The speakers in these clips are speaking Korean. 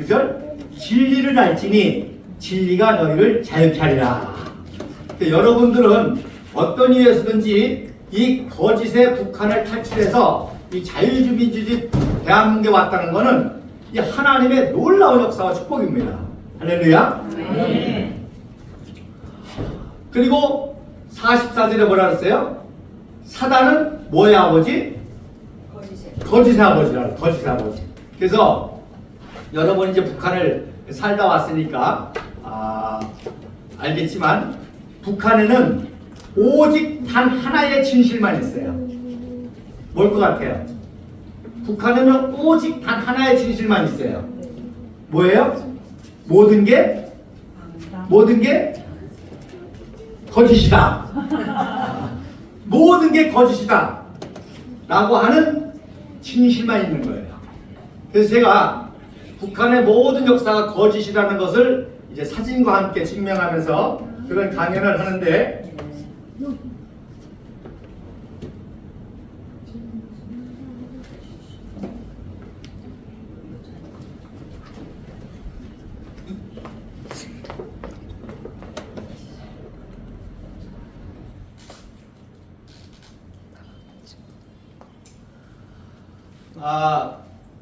절 진리를 알지니 진리가 너희를 자유케 하리라. 여러분들은 어떤 이유에서든지 이 거짓의 북한을 탈출해서 이 자유민주주의 대한민국에 왔다는 것은 이 하나님의 놀라운 역사와 축복입니다. 할렐루야. 네. 그리고 44절에 뭐라 그랬어요? 사단은 뭐의 아버지? 거짓의 아버지라. 거짓의 아버지. 그래서 여러분 이제 북한을 살다 왔으니까 알겠지만 북한에는 오직 단 하나의 진실만 있어요. 뭘 것 같아요? 북한에는 오직 단 하나의 진실만 있어요. 뭐예요? 모든 게 거짓이다. 모든 게 거짓이다 라고 하는 진실만 있는 거예요. 그래서 제가 북한의 모든 역사가 거짓이라는 것을 이제 사진과 함께 증명하면서 그런 강연을 하는데,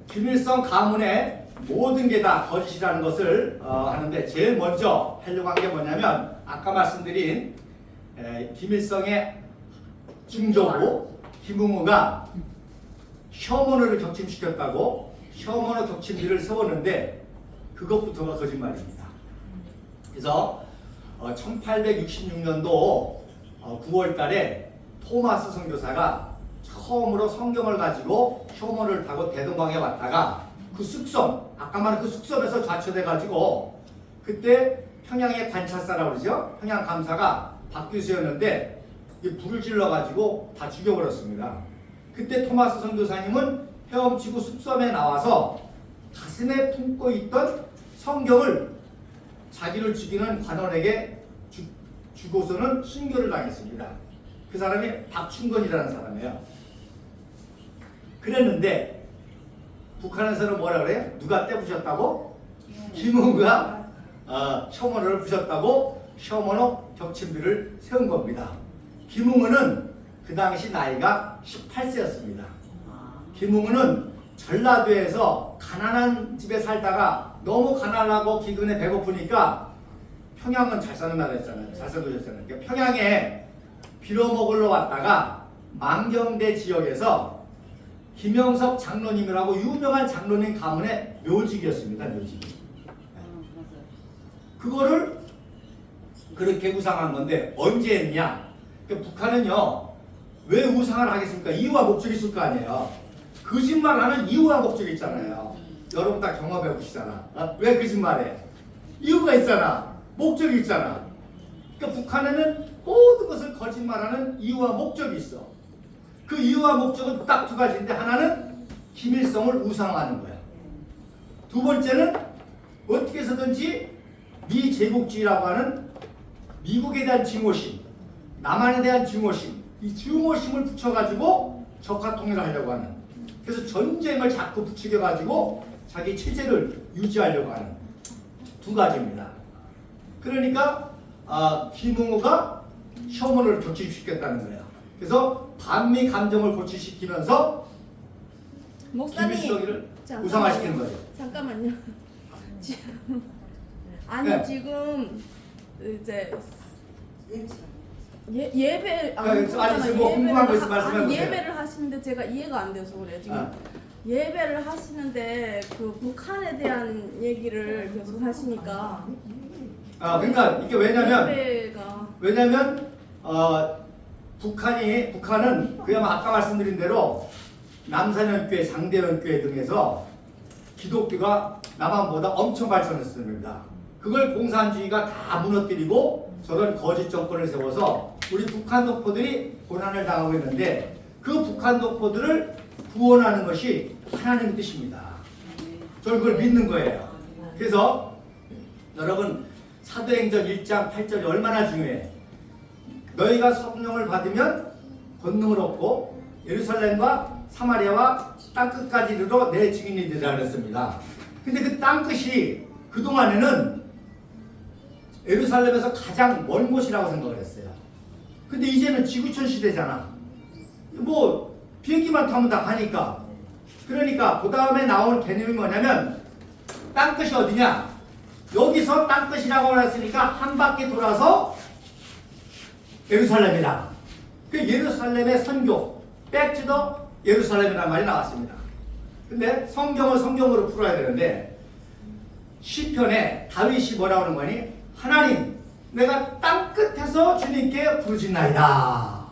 김일성 가문의 모든 게 다 거짓이라는 것을 하는데, 제일 먼저 하려고 한 게 뭐냐면 아까 말씀드린 김일성의 중조부 김웅우가 셔먼을 격침시켰다고 셔먼의 격침비를 세웠는데 그것부터가 거짓말입니다. 그래서 1866년도 9월 달에 토마스 선교사가 처음으로 성경을 가지고 셔먼을 타고 대동강에 왔다가 그 숙섬, 아까 말한 그 숙섬에서 좌초돼가지고 그때 평양의 관찰사라고 그러죠. 평양 감사가 박규수였는데 불을 질러가지고 다 죽여버렸습니다. 그때 토마스 선교사님은 헤엄치고 숙섬에 나와서 가슴에 품고 있던 성경을 자기를 죽이는 관원에게 주고서는 순교를 당했습니다. 그 사람이 박충건이라는 사람이에요. 그랬는데 북한에서는 뭐라 그래요? 누가 떼부셨다고? 김웅우가 셔먼을 부셨다고 셔먼호 격침비를 세운 겁니다. 김웅우는 그 당시 나이가 18세였습니다. 김웅우는 전라도에서 가난한 집에 살다가 너무 가난하고 기근에 배고프니까, 평양은 잘 사는 나라였잖아요. 잘 살고 있었잖아요. 그러니까 평양에 빌어먹으러 왔다가 만경대 지역에서 김영석 장로님이라고 유명한 장로님 가문의 묘직이었습니다. 묘직. 그거를 그렇게 우상한 건데 언제 했냐? 그러니까 북한은요, 왜 우상을 하겠습니까? 이유와 목적이 있을 거 아니에요. 거짓말하는 이유와 목적이 있잖아요. 여러분 다 경험해 보시잖아. 왜 거짓말해? 이유가 있잖아. 목적이 있잖아. 그러니까 북한에는 모든 것을 거짓말하는 이유와 목적이 있어. 그 이유와 목적은 딱 두 가지인데, 하나는 김일성을 우상화하는 거야. 두 번째는 어떻게 해서든지 미제국주의라고 하는 미국에 대한 증오심, 남한에 대한 증오심, 이 증오심을 붙여가지고 적화통일을 하려고 하는, 그래서 전쟁을 자꾸 부추겨가지고 자기 체제를 유지하려고 하는 두 가지입니다. 그러니까 김웅우가 셔먼을 격침시켰다는 거예요. 그래서 반미 감정을 고취시키면서 목사님, 김일성이를 우상화시키는 거예요. 잠깐만요. 아니 네. 지금 이제 예배 아니 지금 뭐 궁금한 거 있으면 말씀해 보세요. 예배를 하시는데 제가 이해가 안 돼서 그래요. 지금 예배를 하시는데 그 북한에 대한 얘기를 계속 하시니까. 그러니까 이게 왜냐면 예배가 북한은 그야말로 아까 말씀드린 대로 남산연교회, 장대연교회 등에서 기독교가 남한보다 엄청 발전했습니다. 그걸 공산주의가 다 무너뜨리고 저런 거짓 정권을 세워서 우리 북한 독보들이 고난을 당하고 있는데, 그 북한 독보들을 구원하는 것이 하나님의 뜻입니다. 저는 그걸 믿는 거예요. 그래서 여러분 사도행전 1장 8절이 얼마나 중요해. 너희가 성령을 받으면 권능을 얻고 예루살렘과 사마리아와 땅끝까지 이르러 내 증인이 되리라 그랬습니다. 근데 그 땅끝이 그동안에는 예루살렘에서 가장 먼 곳이라고 생각을 했어요. 근데 이제는 지구촌 시대잖아. 뭐 비행기만 타면 다 가니까. 그러니까 그 다음에 나온 개념이 뭐냐면 땅끝이 어디냐? 여기서 땅끝이라고 했으니까 한 바퀴 돌아서 예루살렘이다. 그 예루살렘의 선교, Back to the 예루살렘이라는 말이 나왔습니다. 근데 성경을 성경으로 풀어야 되는데 시편에 다윗이 뭐라고 하는 거니? 하나님, 내가 땅끝에서 주님께 부르짖나이다.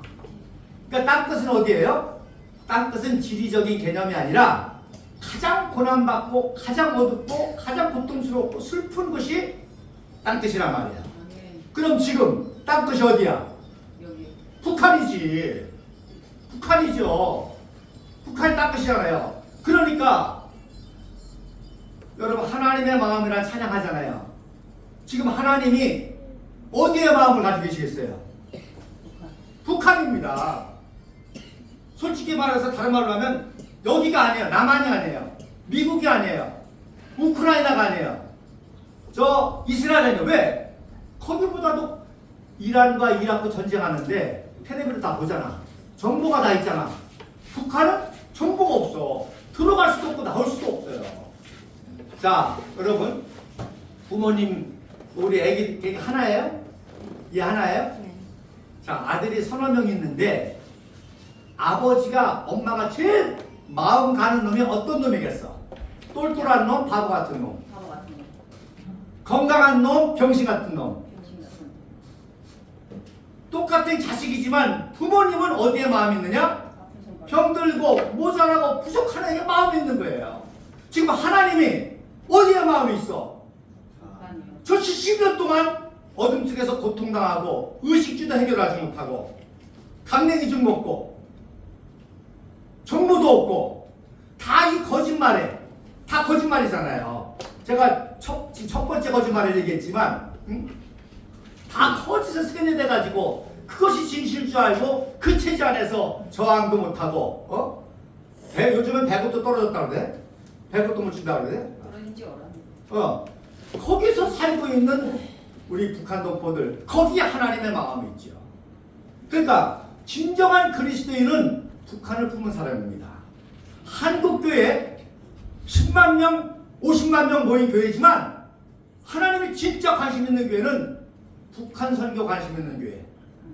그러니까 땅끝은 어디예요? 땅끝은 지리적인 개념이 아니라 가장 고난받고 가장 어둡고 가장 고통스럽고 슬픈 것이 땅끝이란 말이야. 그럼 지금 땅끝이 어디야? 여기. 북한이지. 북한이죠. 북한이 땅끝이잖아요. 그러니까 여러분 하나님의 마음이란 찬양하잖아요. 지금 하나님이 어디에 마음을 가지고 계시겠어요? 북한입니다. 솔직히 말해서 다른 말로 하면 여기가 아니에요. 남한이 아니에요. 미국이 아니에요. 우크라이나가 아니에요. 저 이스라엘이에요. 왜? 거기보다도 이란과 이라크 전쟁하는데 텔레비를 다 보잖아. 정보가 다 있잖아. 북한은 정보가 없어. 들어갈 수도 없고 나올 수도 없어요. 자, 여러분 부모님 우리 애기 하나예요? 얘 하나예요? 네. 자, 아들이 서너 명 있는데 아버지가 엄마가 제일 마음 가는 놈이 어떤 놈이겠어? 똘똘한 놈, 바보 같은 놈. 바보 같은 거. 건강한 놈, 병신 같은 놈. 병신 같은 거. 똑같은 자식이지만 부모님은 어디에 마음이 있느냐? 아픈 손가락. 병들고 모자라고 부족한 애에 마음이 있는 거예요. 지금 하나님이 어디에 마음이 있어? 아니요. 저 70년 동안 어둠 속에서 고통당하고 의식주도 해결하지 못하고 강냉이 좀 먹고 정보도 없고 다 이 거짓말에 다 거짓말이잖아요. 제가 지금 첫 번째 거짓말을 얘기했지만 다 거짓에 세뇌돼가지고 그것이 진실일 줄 알고 그 체제 안에서 저항도 못하고 요즘은 배고도 떨어졌다고 그래? 배고도 못 준다고 그래? 그런지 알았네. 거기서 살고 있는 우리 북한 동포들 거기에 하나님의 마음이 있죠. 그러니까 진정한 그리스도인은 북한을 품은 사람입니다. 한국교회 10만 명, 50만 명 모인 교회지만 하나님이 진짜 관심 있는 교회는 북한 선교 관심 있는 교회,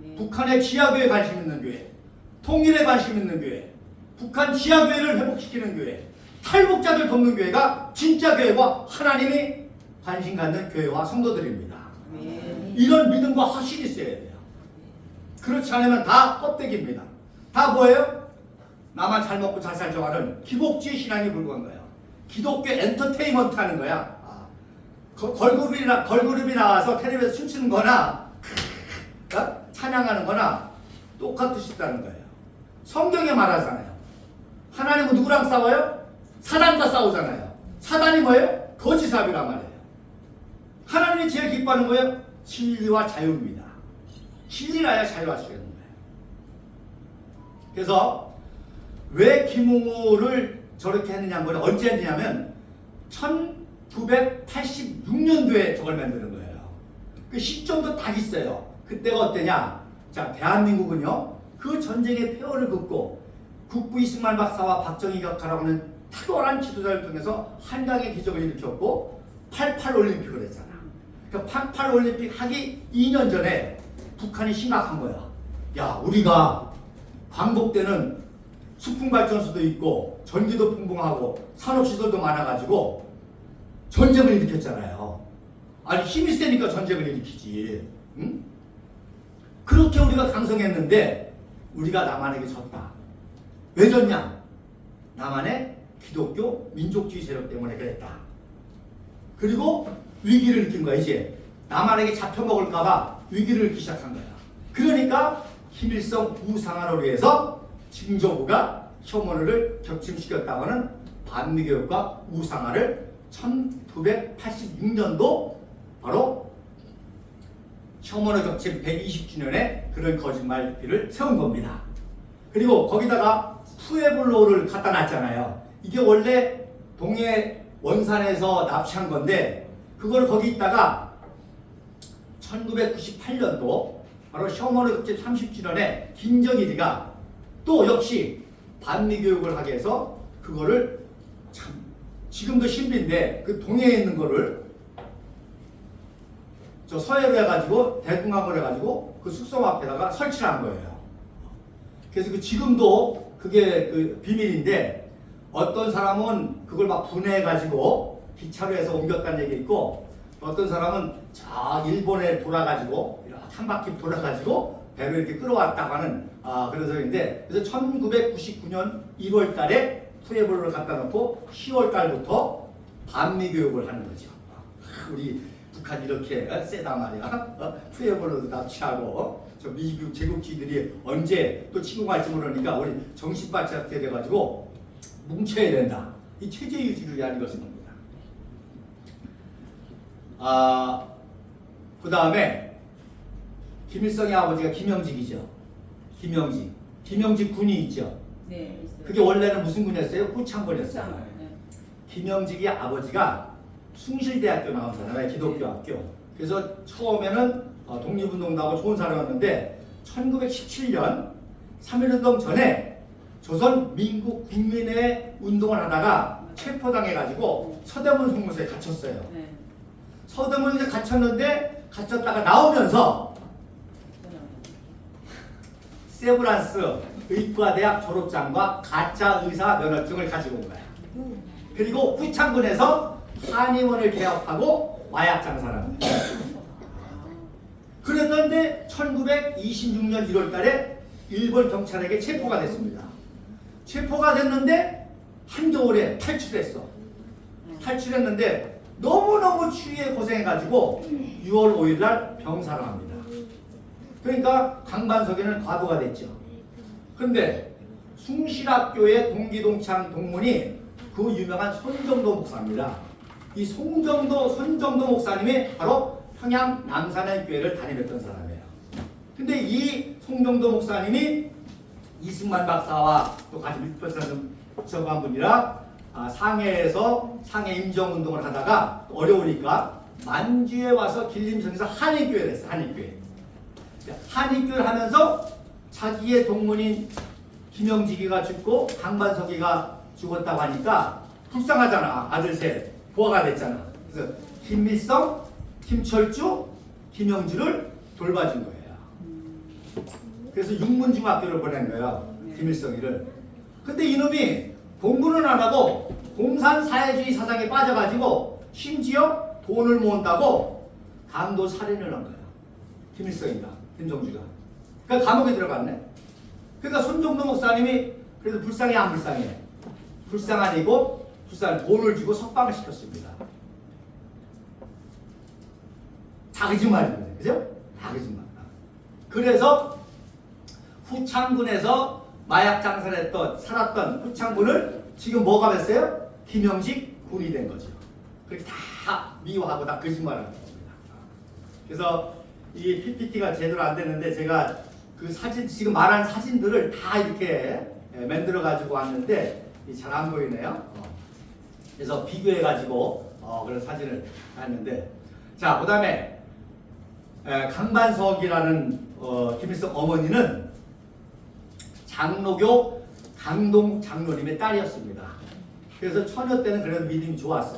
네. 북한의 지하교회 관심 있는 교회, 통일에 관심 있는 교회, 북한 지하교회를 회복시키는 교회, 탈북자들 돕는 교회가 진짜 교회와 하나님이 관심 갖는 교회와 성도들입니다. 네. 이런 믿음과 확신이 있어야 돼요. 그렇지 않으면 다 껍데기입니다. 다 뭐예요? 나만 잘 먹고 잘 살자고 하는 기복주의 신앙이 불과한 거예요. 기독교 엔터테인먼트 하는 거야. 걸그룹이 나와서 텔레비에서 춤추는 거나 찬양하는 거나 똑같이 있다는 거예요. 성경에 말하잖아요. 하나님은 누구랑 싸워요? 사단과 싸우잖아요. 사단이 뭐예요? 거짓사업이란 말이에요. 하나님이 제일 기뻐하는 거예요? 진리와 자유입니다. 진리라야 자유할 수 있는 거예요. 그래서 왜 김웅우를 저렇게 했느냐, 언제 했느냐면 1986년도에 저걸 만드는 거예요. 그 시점도 딱 있어요. 그때가 어때냐? 자, 대한민국은요, 그 전쟁의 폐허를 긋고 국부 이승만 박사와 박정희 격하라고 하는 탁월한 지도자를 통해서 한강의 기적을 일으켰고 88 올림픽을 했잖아. 그 88 올림픽 하기 2년 전에 북한이 심각한 거야. 야, 우리가 광복 때는 수풍발전소도 있고 전기도 풍부하고 산업시설도 많아가지고 전쟁을 일으켰잖아요. 아니 힘이 세니까 전쟁을 일으키지. 응? 그렇게 우리가 강성했는데 우리가 남한에게 졌다. 왜 졌냐? 남한의 기독교 민족주의 세력 때문에 그랬다. 그리고 위기를 느낀 거야. 이제 남한에게 잡혀먹을까봐 위기를 느끼기 시작한 거야. 그러니까 김일성 우상화를 위해서 징조부가 셔먼을 격침시켰다고는 반미교육과 우상화를 1986년도 바로 셔먼을 격침 120주년에 그런 거짓말들을 세운 겁니다. 그리고 거기다가 푸에블로를 갖다 놨잖아요. 이게 원래 동해 원산에서 납치한 건데 그걸 거기 있다가 1998년도 바로 셔먼의 국제 30주년에 김정일이가 또 역시 반미교육을 하게 해서 그거를 참 지금도 신비인데 그 동해에 있는 거를 저 서해로 해가지고 대궁항으로 해가지고 그 숙소 앞에다가 설치를 한 거예요. 그래서 그 지금도 그게 그 비밀인데 어떤 사람은 그걸 막 분해해가지고 기차로 해서 옮겼다는 얘기 있고 어떤 사람은 저 일본에 돌아가지고 이렇게 한 바퀴 돌아가지고 배로 이렇게 끌어왔다고 하는 그런 소리인데 그래서 1999년 1월 달에 푸에블로를 갖다 놓고 10월 달부터 반미교육을 하는 거죠. 우리 북한이 이렇게 세다 말이야. 푸에블로도 납치하고 저 미국 제국주의들이 언제 또 치고 갈지 모르니까 우리 정신바짝 않게 돼가지고 뭉쳐야 된다. 이 체제 유지를 위한 것입니다. 그 다음에 김일성의 아버지가 김영직이죠. 김영직 군이 있죠. 네, 있어요. 그게 원래는 무슨 군이었어요? 후창군이었어요. 네. 김영직의 아버지가 숭실대학교 나온 사람이에요. 기독교 학교. 그래서 처음에는 독립운동도 하고 좋은 사람이었는데 1917년 3.1운동 전에 조선 민국 국민의 운동을 하다가 체포당해가지고 서대문 송무소에 갇혔어요. 네. 서대문에 갇혔는데 갇혔다가 나오면서 세브란스 의과대학 졸업장과 가짜 의사 면허증을 가지고 온 거야. 그리고 후창군에서 한의원을 개업하고 마약 장사를 한 거야. 그랬는데 1926년 1월 달에 일본 경찰에게 체포가 됐습니다. 체포가 됐는데 한겨울에 탈출했어. 탈출했는데 너무너무 추위에 고생해가지고 6월 5일 날 병사를 합니다. 그러니까 강반석에는 과도가 됐죠. 근데 숭실학교의 동기동창 동문이 그 유명한 손정도 목사입니다. 이 손정도 목사님이 바로 평양 남산의 교회를 담임했던 사람이에요. 근데 이 손정도 목사님이 이승만 박사와 또 같이 밀접한 분이라 상해에서 상해 임정운동을 하다가 어려우니까 만주에 와서 길림성에서 한의교회를 했어요. 한의교회를 하면서 자기의 동문인 김영직이가 죽고 강반석이가 죽었다고 하니까 불쌍하잖아. 아들 셋 부하가 됐잖아. 그래서 김일성, 김철주, 김영주를 돌봐준 거예요. 그래서 육문중학교를 보낸 거예요. 김일성이를. 근데 이놈이 공부는 안 하고 공산사회주의 사상에 빠져가지고 심지어 돈을 모은다고 강도 살인을 한 거예요. 김일성이가, 김정주가. 그러니까 감옥에 들어갔네. 그러니까 손정도 목사님이 그래도 불쌍해 안 불쌍해? 불쌍하니고 돈을 주고 석방을 시켰습니다. 다 거짓말입니다. 그죠? 다 거짓말. 그래서 후창군에서 마약 장사를 살았던 후창군을 지금 뭐가 됐어요? 김영직 군이 된 거죠. 그렇게 다 미워하고 다 거짓말하는 겁니다. 그래서 이 PPT가 제대로 안 되는데 제가 그 사진 지금 말한 사진들을 다 이렇게 만들어 가지고 왔는데 잘 안 보이네요. 그래서 비교해 가지고 그런 사진을 했는데 자 그다음에 강반석이라는 김일성 어머니는 장로교 강동 장로님의 딸이었습니다. 그래서 처녀 때는 그래도 믿음이 좋았어.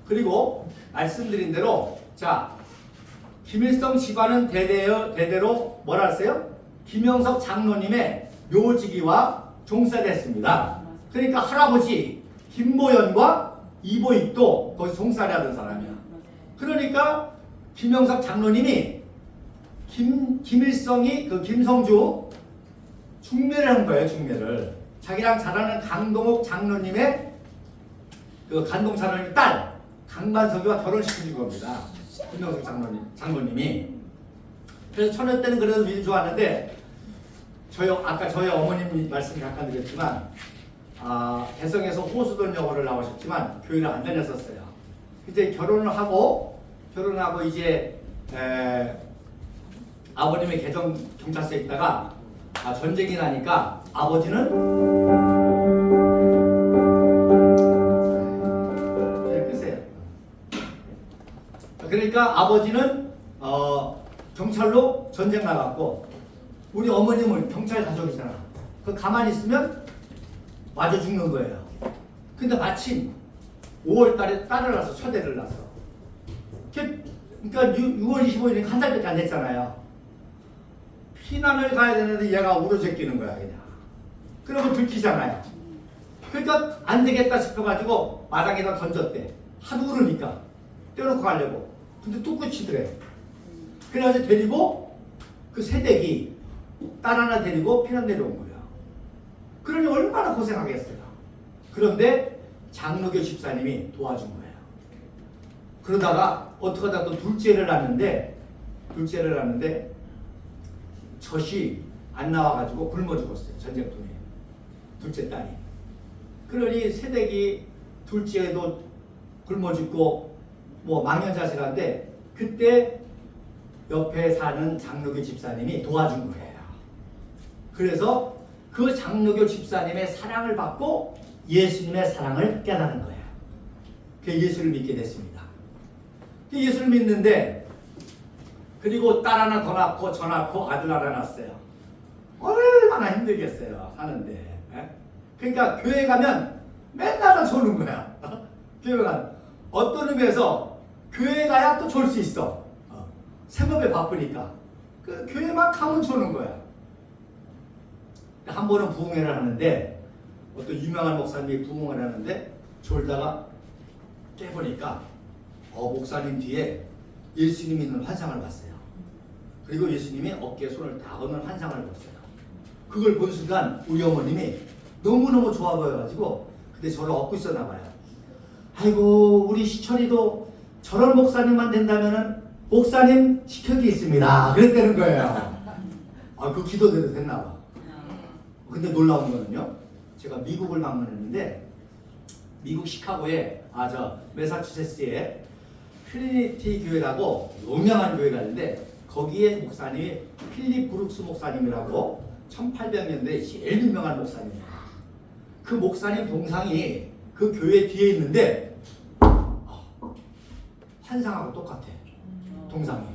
그리고 말씀드린 대로 자 김일성 집안은 대대로 뭐라 했어요? 김영석 장로님의 묘지기와 종사됐습니다. 그러니까 할아버지 김보연과 이보익도 거기서 종사를 하던 사람이야. 그러니까 김영석 장로님이 김일성이 그 김성주 중매를 한 거예요. 중매를 자기랑 잘 아는 강동옥 장로님의 그 간동 장로님 딸 강반석이와 결혼시켜준 겁니다. 김영석 장로님이. 그래서 처녀 때는 그래도 믿음 좋았는데 아까 저희 어머님 말씀 잠깐 드렸지만 개성에서 호수돈여고를 나오셨지만 교회를 안 다녔었어요. 이제 결혼을 하고 이제 아버님의 경찰서에 있다가 전쟁이 나니까 아버지는 그러니까 아버지는 경찰로 전쟁 나갔고 우리 어머님은 경찰 가족이잖아. 그 가만히 있으면 맞아 죽는 거예요. 근데 마침 5월 달에 딸을 낳았어. 첫애를 낳았어. 그러니까 6월 25일이니까 한 달밖에 안 됐잖아요. 피난을 가야 되는데 얘가 울어제끼는 거야 그냥. 그러면 들키잖아요. 그러니까 안 되겠다 싶어가지고 마당에다 던졌대. 하도 울으니까 떼어놓고 가려고. 근데 또 끝이더래. 그래가지고 데리고 그 새댁이 딸 하나 데리고 피난 내려온 거야. 그러니 얼마나 고생하겠어요. 그런데 장로교 집사님이 도와준 거예요. 그러다가 어떻게 하다 또 둘째를 낳는데 젖이 안 나와가지고 굶어 죽었어요. 전쟁통에. 둘째 딸이. 그러니 새댁이 둘째도 굶어 죽고 뭐 망연자실한데 그때 옆에 사는 장로교 집사님이 도와준 거예요. 그래서 그 장로교 집사님의 사랑을 받고 예수님의 사랑을 깨달은 거예요. 그 예수를 믿게 됐습니다. 그 예수를 믿는데 그리고 딸 하나 더 낳고 저 낳고 아들 하나 낳았어요. 얼마나 힘들겠어요 사는데. 그러니까 교회 가면 맨날 다 조는 거야. 교회 가면 어떤 의미에서 교회 가야 또 졸 수 있어. 생업에 바쁘니까 그 교회만 가면 조는 거야. 한 번은 부흥회를 하는데 어떤 유명한 목사님이 부흥회를 하는데 졸다가 깨보니까 목사님 뒤에 예수님이 있는 환상을 봤어요. 그리고 예수님이 어깨에 손을 딱 얹는 환상을 봤어요. 그걸 본 순간 우리 어머님이 너무너무 좋아 보여가지고 근데 저를 얻고 있었나 봐요. 아이고 우리 시철이도 저런 목사님만 된다면은 목사님 시켜드리겠습니다. 그랬다는 거예요. 그 기도대로 됐나 봐. 근데 놀라운 거는요. 제가 미국을 방문했는데 미국 시카고에 매사추세츠에 트리니티 교회라고 유명한 교회가 있는데 거기에 목사님이 필립 브룩스 목사님이라고 1800년대에 제일 유명한 목사님이에요. 그 목사님 동상이 그 교회 뒤에 있는데 환상하고 똑같아. 동상이.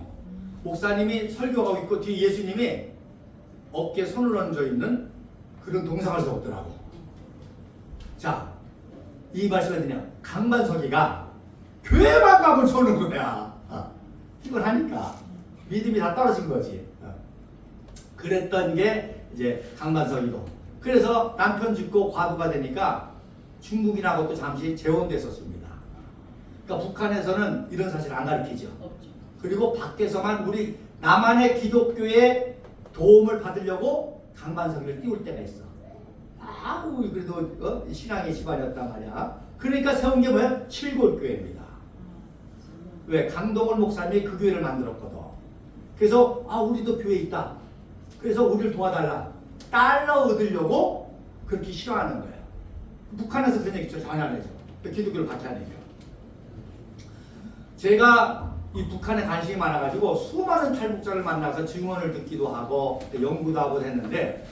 목사님이 설교하고 있고 뒤에 예수님이 어깨에 손을 얹어 있는 그런 동상을 세웠더라고. 자, 이 말씀을 드냐? 강만석이가 교회만 가면 조는 거야. 이걸 하니까 믿음이 다 떨어진 거지. 그랬던 게 이제 강만석이고. 그래서 남편 죽고 과부가 되니까 중국인하고 또 잠시 재혼됐었습니다. 그러니까 북한에서는 이런 사실 안 가르치죠. 그리고 밖에서만 우리 남한의 기독교의 도움을 받으려고 강만석이를 띄울 때가 있어. 그래도 신앙의 집안이었단 말이야. 그러니까 세운 게 뭐야? 칠골교회입니다. 왜? 강동원 목사님이 그 교회를 만들었거든. 그래서 우리도 교회 있다. 그래서 우리를 도와달라. 달러 얻으려고 그렇게 싫어하는 거예요. 북한에서 그런 얘기 전혀 안 하죠. 기독교를 박해하니까. 제가 이 북한에 관심이 많아가지고 수많은 탈북자를 만나서 증언을 듣기도 하고 연구도 하고 했는데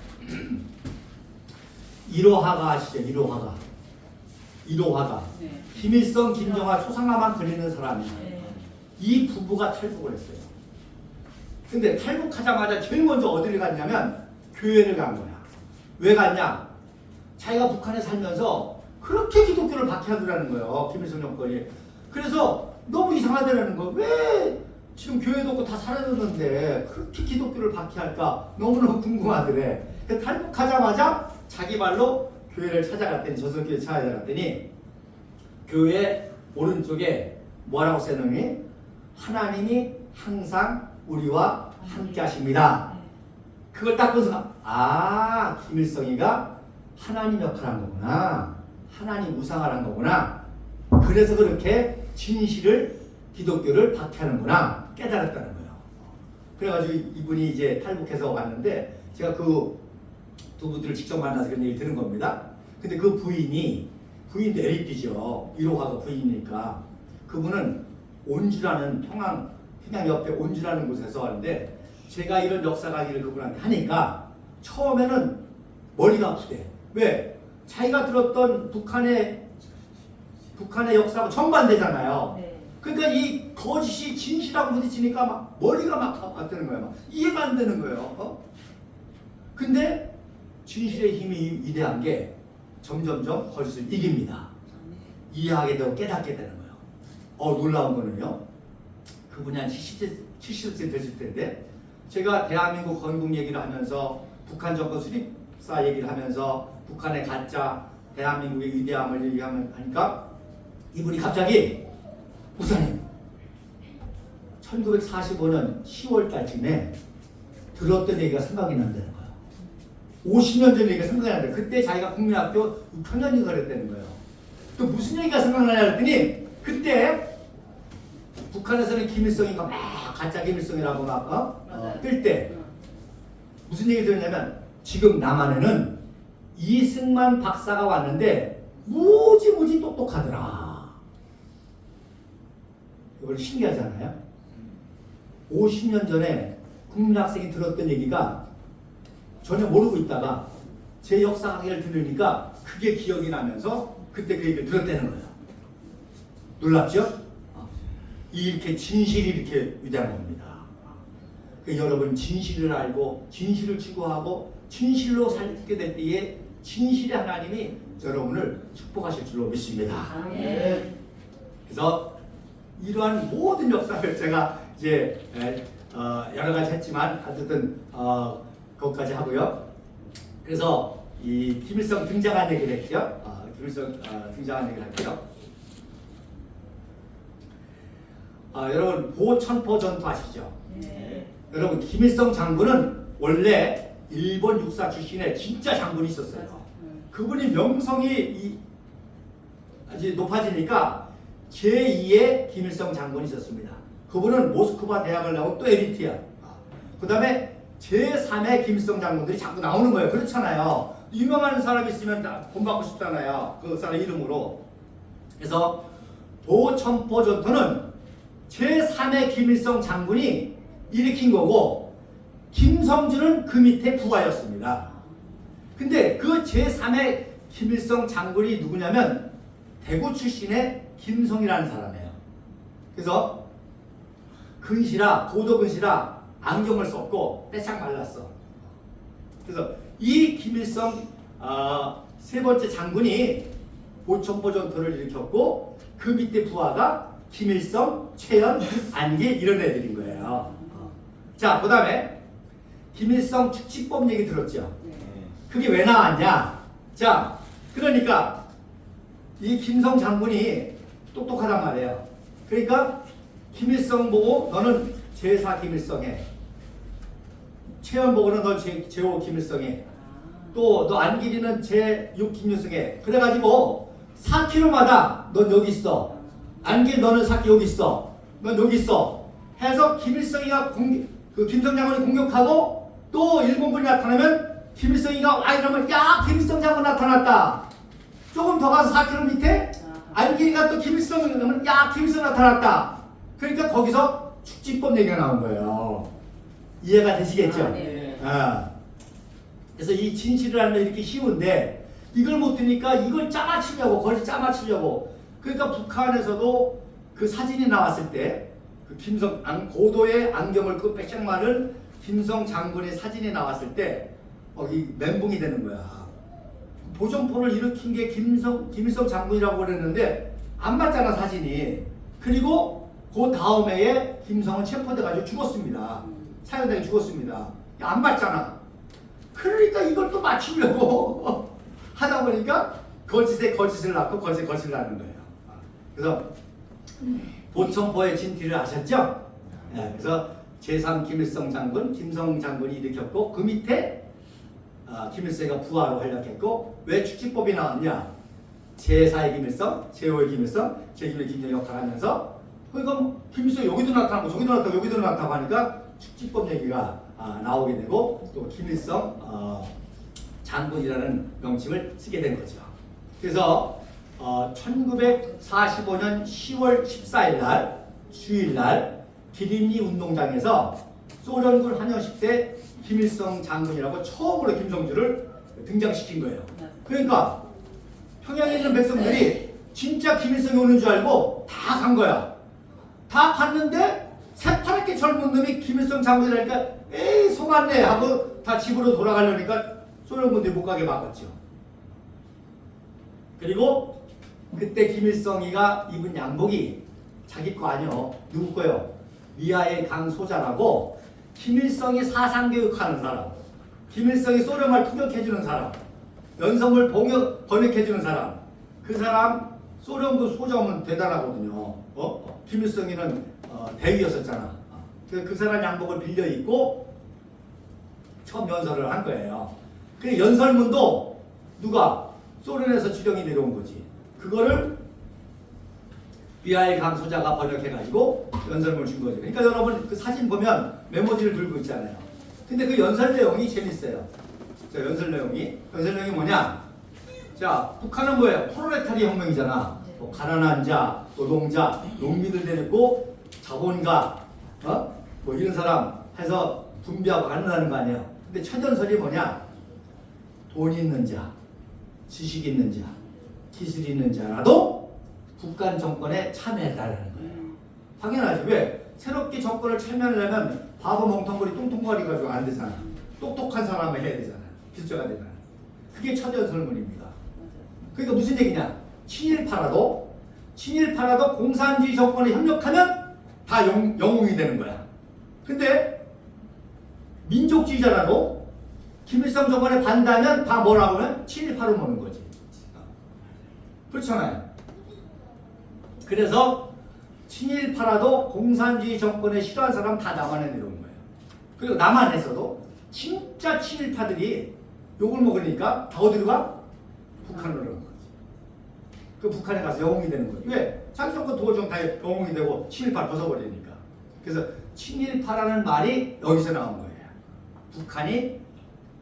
이로하가 아시죠? 이로하가 네. 김일성, 김정아, 초상화만 걸리는 사람이에요. 네. 이 부부가 탈북을 했어요. 근데 탈북하자마자 제일 먼저 어디를 갔냐면 교회를 간 거야. 왜 갔냐? 자기가 북한에 살면서 그렇게 기독교를 박해하더라는 거예요. 김일성 정권이. 그래서 너무 이상하더라는 거. 왜 지금 교회도 없고 다 사라졌는데 그렇게 기독교를 박해할까 너무너무 궁금하더래. 탈북하자마자 자기 발로 교회를 찾아갔더니 저석교회 찾아갔더니 교회 오른쪽에 뭐라고 써놓니? 하나님이 항상 우리와 함께 하십니다. 그걸 딱 보면서 김일성이가 하나님 역할을 한 거구나. 하나님 우상을 한 거구나. 그래서 그렇게 진실을 기독교를 박해하는구나 깨달았다는 거예요. 그래가지고 이분이 이제 탈북해서 왔는데 제가 그 두 분들을 직접 만나서 그런 얘기 들은 겁니다. 근데 그 부인도 에리피죠. 이로하가 부인이니까 그분은 온주라는 평양 옆에 온주라는 곳에서 하는데 제가 이런 역사 강의를 그분한테 하니까 처음에는 머리가 아프대. 왜? 자기가 들었던 북한의 역사하고 정반대잖아요. 네. 그러니까 이 거짓이 진실하고 부딪히니까 막 머리가 막 아프는 거야. 막 이해가 안 되는 거예요. 근데 진실의 힘이 위대한 게 점점점 거짓을 이깁니다. 이해하게 되고 깨닫게 되는 거예요. 놀라운 거는요. 그분이 한 70세 되실 텐데 제가 대한민국 건국 얘기를 하면서 북한 정권 수립사 얘기를 하면서 북한의 가짜 대한민국의 위대함을 얘기하니까 이분이 갑자기 목사님 1945년 10월 달쯤에 들었던 얘기가 생각이 난다는 거예요. 50년 전 얘기가 생각이 난다. 그때 자기가 국민학교 6학년인가 그랬다는 거예요. 또 무슨 얘기가 생각나냐 그랬더니 그때 북한에서는 김일성이가 막 가짜 김일성이라고 막 뜰 때 무슨 얘기 들었냐면 지금 남한에는 이승만 박사가 왔는데 무지 똑똑하더라. 이걸 신기하잖아요. 50년 전에 국민학생이 들었던 얘기가 전혀 모르고 있다가 제 역사 강의를 들으니까 그게 기억이 나면서 그때 그 얘기를 들었다는 거예요. 놀랍죠? 이렇게 진실이 이렇게 위대한 겁니다. 여러분 진실을 알고 진실을 추구하고 진실로 살게 될 때에 진실의 하나님이 여러분을 축복하실 줄로 믿습니다. 그래서 이러한 모든 역사를 제가 이제 여러 가지 했지만 어쨌든 그것까지 하고요. 그래서 이 김일성 등장한 얘기를 했죠. 김일성 등장한 얘기를 할게요. 여러분 보천포 전투 아시죠? 네. 여러분 김일성 장군은 원래 일본 육사 출신의 진짜 장군이 있었어요. 그분이 명성이 아주 높아지니까 제2의 김일성 장군이 있었습니다. 그분은 모스크바 대학을 나오고 또 엘리트야. 그 다음에 제3의 김일성 장군들이 자꾸 나오는 거예요. 그렇잖아요. 유명한 사람 있으면 다 본받고 싶잖아요. 그 사람 이름으로. 그래서 보천포 전투는 제3의 김일성 장군이 일으킨 거고 김성준은 그 밑에 부하였습니다. 근데 그 제3의 김일성 장군이 누구냐면 대구 출신의 김성이라는 사람이에요. 그래서 근시라 고도 근시라 안경을 썼고 빼짝 말랐어. 그래서 이 김일성 세 번째 장군이 보천포 전투를 일으켰고 그 밑에 부하가 김일성, 최연, 안길 이런 애들인 거예요. 자, 그 다음에 김일성 축지법 얘기 들었죠? 그게 왜 나왔냐? 자, 그러니까 이 김성 장군이 똑똑하단 말이에요. 그러니까 김일성 보고 너는 제4 김일성에, 최연 보고는 너 제5 김일성에, 또 너 안길이는 제6 김일성에. 그래가지고 4km마다 넌 여기 있어. 안길 너는 4km 여기 있어. 넌 여기 있어. 해서 김일성이가 김성 장군이 공격하고 또 일본군이 나타나면 김일성이가 와 이러면 야 김일성 장군 나타났다. 조금 더 가서 4km 밑에 안길이가 또 김일성 그러면 야 김일성 나타났다. 그러니까 거기서 축지법 얘기가 나온 거예요. 이해가 되시겠죠? 네. 그래서 이 진실을 알면 이렇게 쉬운데 이걸 못 드니까 이걸 짜맞추려고 거짓 짜맞추려고. 그러니까 북한에서도 그 사진이 나왔을 때 그 김성 고도의 안경을 그 빼짝 마른 김성 장군의 사진이 나왔을 때 이 멘붕이 되는 거야. 보전포를 일으킨 게 김일성 장군이라고 그랬는데 안 맞잖아 사진이. 그리고 그 다음 해에 김성은 체포돼가지고 죽었습니다. 사형당해 죽었습니다. 안 맞잖아. 그러니까 이걸 또 맞추려고 하다 보니까 거짓에 거짓을 낳고 거짓에 거짓을 낳는 거예요. 그래서 보천포의 진티를 아셨죠? 네, 그래서 제3 김일성 장군, 김성 장군이 일으켰고 그 밑에 김일성이가 부하로 활약했고 왜 축지법이 나왔냐? 제4의 김일성, 제5의 김일성, 제1의 김일성 역할을 하면서 그러니까 김일성이 여기도 나타나고 저기도 나타나고 여기도 나타나고 하니까 축지법 얘기가 나오게 되고 또 김일성 장군이라는 명칭을 쓰게 된 거죠. 그래서 1945년 10월 14일 날 주일날 기린리 운동장에서 소련군 한영식 때 김일성 장군이라고 처음으로 김성주를 등장시킨 거예요. 그러니까 평양에 있는 백성들이 진짜 김일성이 오는 줄 알고 다 간 거야. 다 봤는데 새파랗게 젊은 놈이 김일성 장군이라니까 에이 속았네 하고 다 집으로 돌아가려니까 소련군들이 못 가게 막았죠. 그리고 그때 김일성이가 입은 양복이 자기 거 아니요. 누구 거요? 미하엘 강소자라고 김일성이 사상교육하는 사람, 김일성이 소련말 통역해주는 사람, 연설문 번역해주는 사람, 그 사람 소련군 소장은 대단하거든요. 김일성이는 대위였었잖아. 그 사람 양복을 빌려 입고 처음 연설을 한 거예요. 그 연설문도 누가 소련에서 주령이 내려온 거지. 그거를 미하엘 강소자가 번역해가지고 연설문을 준 거죠. 그러니까 여러분 그 사진 보면 메모지를 들고 있잖아요. 근데 그 연설 내용이 재밌어요. 자, 연설 내용이 뭐냐? 자, 북한은 뭐예요? 프롤레타리 혁명이잖아. 뭐 가난한 자, 노동자, 농민들 데리고 자본가, 뭐 이런 사람 해서 분배하고 가능하는 거 아니에요. 근데 첫 연설이 뭐냐? 돈 있는 자, 지식 있는 자, 기술 있는 자라도 북한 정권에 참여해달라는 거예요. 당연하지. 왜? 새롭게 정권을 참여하려면 바보 멍텅구리 뚱뚱거리 가지고 안 되잖아. 똑똑한 사람을 해야 되잖아. 기술자가 되잖아. 그게 첫 연설문입니다. 그러니까 무슨 얘기냐? 친일파라도 공산주의 정권에 협력하면 다 영웅이 되는 거야. 근데 민족주의자라도 김일성 정권에 반대하면 다 뭐라고 하면 친일파로 보는 거지. 그렇잖아요. 그래서 친일파라도 공산주의 정권에 싫어하는 사람 다 남한에 내려온 거예요. 그리고 남한에서도 진짜 친일파들이 욕을 먹으니까 다 어디로 가? 북한으로 가는 거지. 그 북한에 가서 영웅이 되는 거예요. 왜? 자기 정권 도저히 다 영웅이 되고 친일파를 벗어버리니까. 그래서 친일파라는 말이 여기서 나온 거예요. 북한이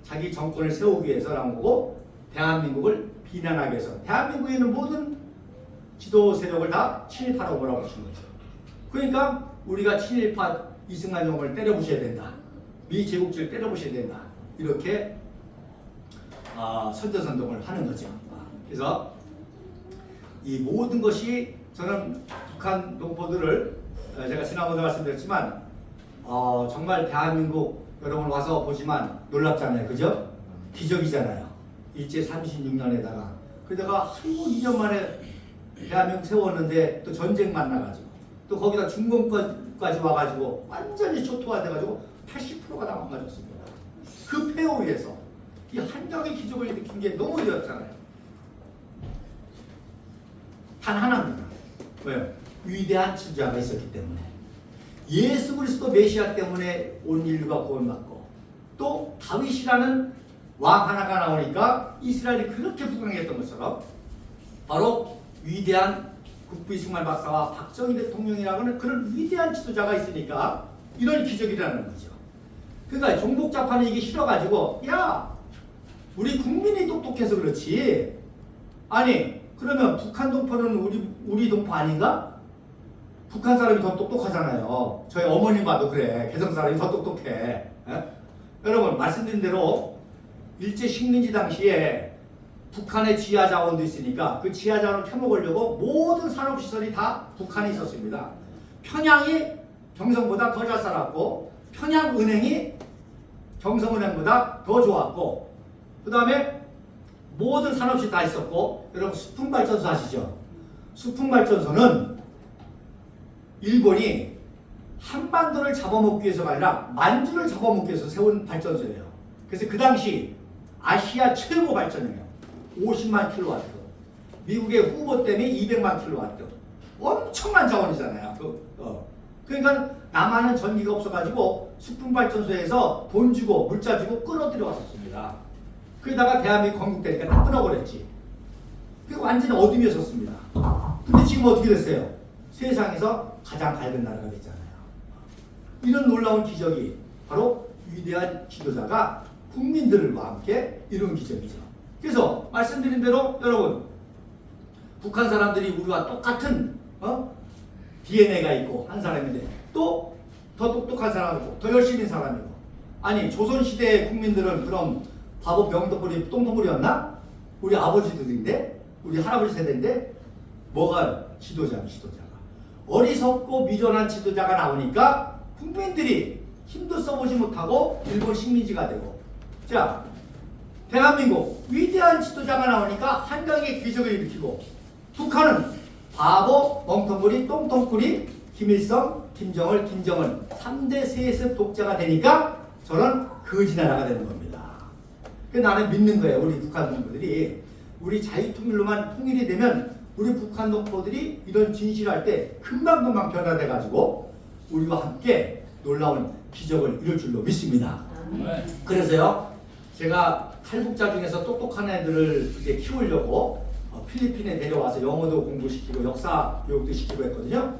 자기 정권을 세우기 위해서라는 거고 대한민국을 비난하기 위해서 대한민국에 있는 모든 지도 세력을 다 친일파라고 뭐라고 하신 거죠. 그러니까 우리가 친일파 이승만 정권을 때려부셔야 된다. 미 제국주의를 때려부셔야 된다. 이렇게 선전선동을 하는 거죠. 그래서 이 모든 것이 저는 북한 동포들을 제가 지난번에 말씀드렸지만 정말 대한민국 여러분 와서 보지만 놀랍잖아요. 그죠? 기적이잖아요. 일제 36년에다가 그러다가 한국 2년 만에 대한민국 세웠는데 또 전쟁 만나가지고 또 거기다 중공까지 와가지고 완전히 초토화돼가지고 80%가 다 망가졌습니다. 그 폐허 위에서 이 한정의 기적을 일으킨 게 너무 어려웠잖아요. 단 하나입니다. 왜요? 위대한 지도자가 있었기 때문에. 예수 그리스도 메시아 때문에 온 인류가 구원받고 또 다윗이라는 왕 하나가 나오니까 이스라엘이 그렇게 부강했던 것처럼 바로 위대한 국부 이승만 박사와 박정희 대통령이라는 그런 위대한 지도자가 있으니까 이런 기적이라는 거죠. 그러니까 종북자파는 이게 싫어가지고 야 우리 국민이 똑똑해서 그렇지 아니 그러면 북한 동포는 우리 동포 아닌가? 북한 사람이 더 똑똑하잖아요. 저희 어머니 봐도 그래. 개성 사람이 더 똑똑해. 에? 여러분 말씀드린 대로 일제 식민지 당시에 북한의 지하 자원도 있으니까 그 지하 자원을 캐먹으려고 모든 산업시설이 다 북한에 있었습니다. 평양이 경성보다 더 잘 살았고 평양은행이 경성은행보다 더 좋았고 그 다음에 모든 산업시 다 있었고 여러분 수풍발전소 아시죠? 수풍발전소는 일본이 한반도를 잡아먹기 위해서가 아니라 만주를 잡아먹기 위해서 세운 발전소예요. 그래서 그 당시 아시아 최고 발전이에요. 50만 킬로와트. 미국의 후보 때문에 200만 킬로와트. 엄청난 자원이잖아요. 그러니까 남한은 전기가 없어가지고 수풍발전소에서 돈 주고 물자 주고 끌어들여 왔었습니다. 그러다가 대한민국 건국되니까 다 끊어버렸지. 그리고 완전히 어둠이었었습니다. 근데 지금 어떻게 됐어요? 세상에서 가장 밝은 나라가 됐잖아요. 이런 놀라운 기적이 바로 위대한 지도자가 국민들과 함께 이룬 기적이죠. 그래서 말씀드린 대로 여러분 북한 사람들이 우리와 똑같은 DNA가 있고 한 사람인데 또 더 똑똑한 사람이고 더 열심인 사람이고 아니 조선시대의 국민들은 그럼 바보 명덕거리 똥통구리였나? 우리 아버지들인데 우리 할아버지 세대인데 뭐가 지도자가 어리석고 미련한 지도자가 나오니까 국민들이 힘도 써보지 못하고 일본 식민지가 되고, 자, 대한민국 위대한 지도자가 나오니까 한강의 기적을 일으키고, 북한은 바보, 멍텅구리, 똥통구리, 김일성, 김정을, 김정은 3대 세습 독자가 되니까 저는 거지 나라가 되는 겁니다. 그래서 나는 믿는 거예요. 우리 북한 동포들이 우리 자유통일로만 통일이 되면 우리 북한 동포들이 이런 진실할 때 금방금방 변화돼가지고 우리와 함께 놀라운 기적을 이룰 줄로 믿습니다. 그래서요, 제가 탈북자 중에서 똑똑한 애들을 이제 키우려고 필리핀에 내려와서 영어도 공부시키고 역사 교육도 시키고 했거든요.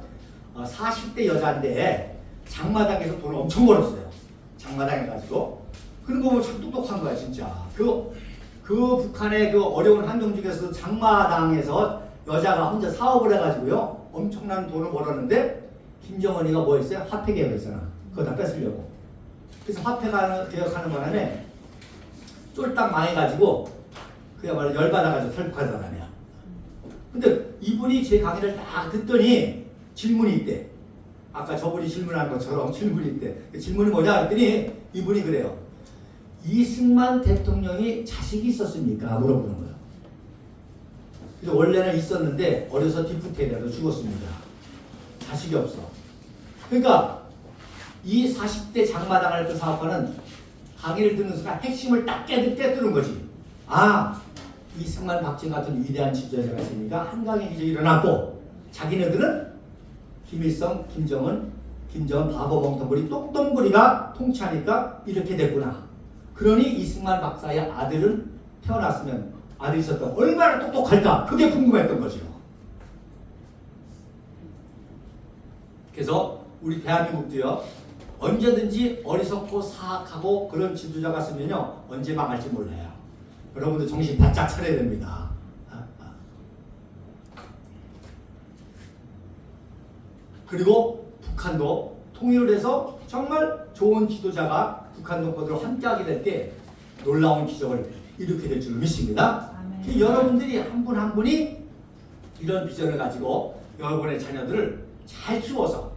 40대 여자인데 장마당에서 돈을 엄청 벌었어요. 장마당에 가지고. 그런 거 보면 참 똑똑한 거야 진짜. 그 북한의 그 어려운 환경 중에서 장마당에서 여자가 혼자 사업을 해가지고요 엄청난 돈을 벌었는데, 김정은이가 뭐 했어요? 화폐 개혁했잖아. 그거 다 뺏으려고. 그래서 화폐 개혁하는 바람에 쫄딱 망해가지고 그야말로 열받아가지고 탈북한 사람이야. 근데 이분이 제 강의를 딱 듣더니 질문이 있대. 아까 저분이 질문한 것처럼 질문이 있대. 그 질문이 뭐냐 했더니 이분이 그래요. 이승만 대통령이 자식이 있었습니까? 물어보는 거예요. 그래서 원래는 있었는데 어려서 디프테리아로 죽었습니다. 자식이 없어. 그러니까 이 40대 장마당을 했던 사업가는 강의를 듣는 순간 핵심을 딱 깨뜨는 거지. 아, 이승만, 박진 같은 위대한 지도자가 있으니까 한강의 기적이 일어났고, 자기네들은 김일성, 김정은 바보 멍텅구리 똥똥구리가 통치하니까 이렇게 됐구나. 그러니 이승만 박사의 아들은 태어났으면 아들이 있었던 얼마나 똑똑할까? 그게 궁금했던 거죠. 그래서 우리 대한민국도요, 언제든지 어리석고 사악하고 그런 지도자가 있으면요 언제 망할지 몰라요. 여러분들 정신 바짝 차려야 됩니다. 그리고 북한도 통일을 해서 정말 좋은 지도자가 북한 동포들과 함께하게 될 때 놀라운 기적을 일으키게 될 줄 믿습니다. 여러분들이 한 분 한 분이 이런 비전을 가지고 여러분의 자녀들을 잘 키워서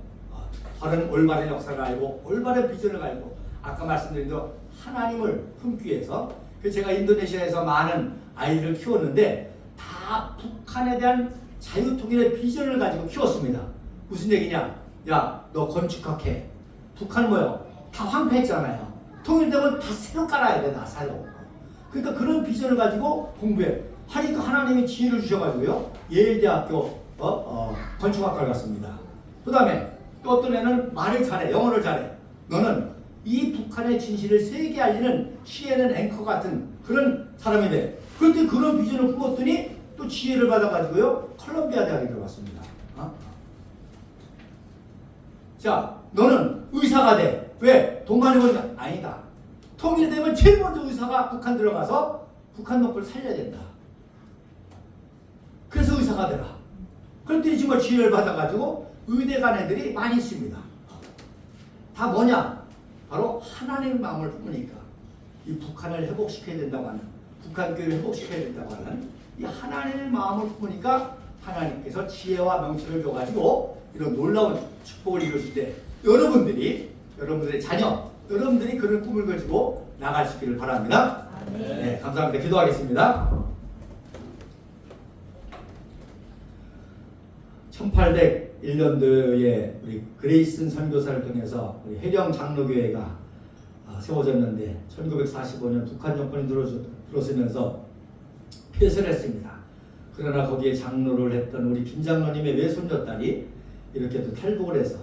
바른 올바른 역사를 알고 올바른 비전을 알고, 아까 말씀드린 대로 하나님을 품기 위해서, 제가 인도네시아에서 많은 아이들을 키웠는데 다 북한에 대한 자유통일의 비전을 가지고 키웠습니다. 무슨 얘기냐? 야, 너 건축학해. 북한은 뭐요? 다 황폐했잖아요. 통일되면 다 새로 깔아야 돼, 다 새로. 그러니까 그런 비전을 가지고 공부해. 하니까 하나님이 지혜를 주셔가지고요 예일대학교 건축학과를 갔습니다. 그 다음에 또 어떤 애는 말을 잘해, 영어를 잘해. 너는 이 북한의 진실을 세계에 알리는 CNN 앵커 같은 그런 사람이 돼. 그런데 그런 비전을 품었더니 또 지혜를 받아가지고요 컬럼비아 대학에 들어갔습니다. 자, 너는 의사가 돼. 왜? 돈 많이 버니까? 아니다. 통일되면 제일 먼저 의사가 북한 들어가서 북한 놈을 살려야 된다. 그래서 의사가 되라. 그랬더니 정말 지혜를 받아가지고 의대 간 애들이 많이 있습니다. 다 뭐냐? 바로 하나님의 마음을 품으니까 이 북한을 회복시켜야 된다고 하는, 북한 교회를 회복시켜야 된다고 하는 이 하나님의 마음을 품으니까 하나님께서 지혜와 명철을 줘가지고 이런 놀라운 축복을 이루실 때 여러분들의 자녀, 여러분들이 그런 꿈을 가지고 나갈 수 있기를 바랍니다. 네, 감사합니다. 기도하겠습니다. 1801년도에 우리 그레이슨 선교사를 통해서 우리 해령 장로교회가 세워졌는데 1945년 북한 정권이 들어서면서 폐쇄를 했습니다. 그러나 거기에 장로를 했던 우리 김 장로님의 외손녀딸이 이렇게 또 탈북을 해서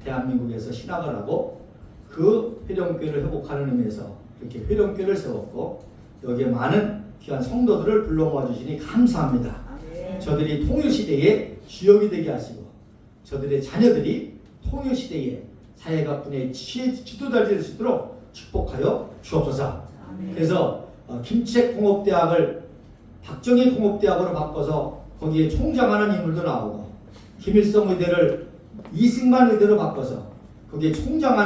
대한민국에서 신학을 하고 그 회령교회를 회복하는 의미에서 이렇게 회령교회를 세웠고, 여기에 많은 귀한 성도들을 불러 모아주시니 감사합니다. 저들이 통일시대에 주역이 되게 하시고 저들의 자녀들이 통일시대에 사회가분의 지도자가 될 수 있도록 축복하여 주옵소서. 그래서 김책공업대학을 박정희 공업대학으로 바꿔서 거기에 총장하는 인물도 나오고, 김일성 의대를 이승만 의대로 바꿔서 거기에 총장하는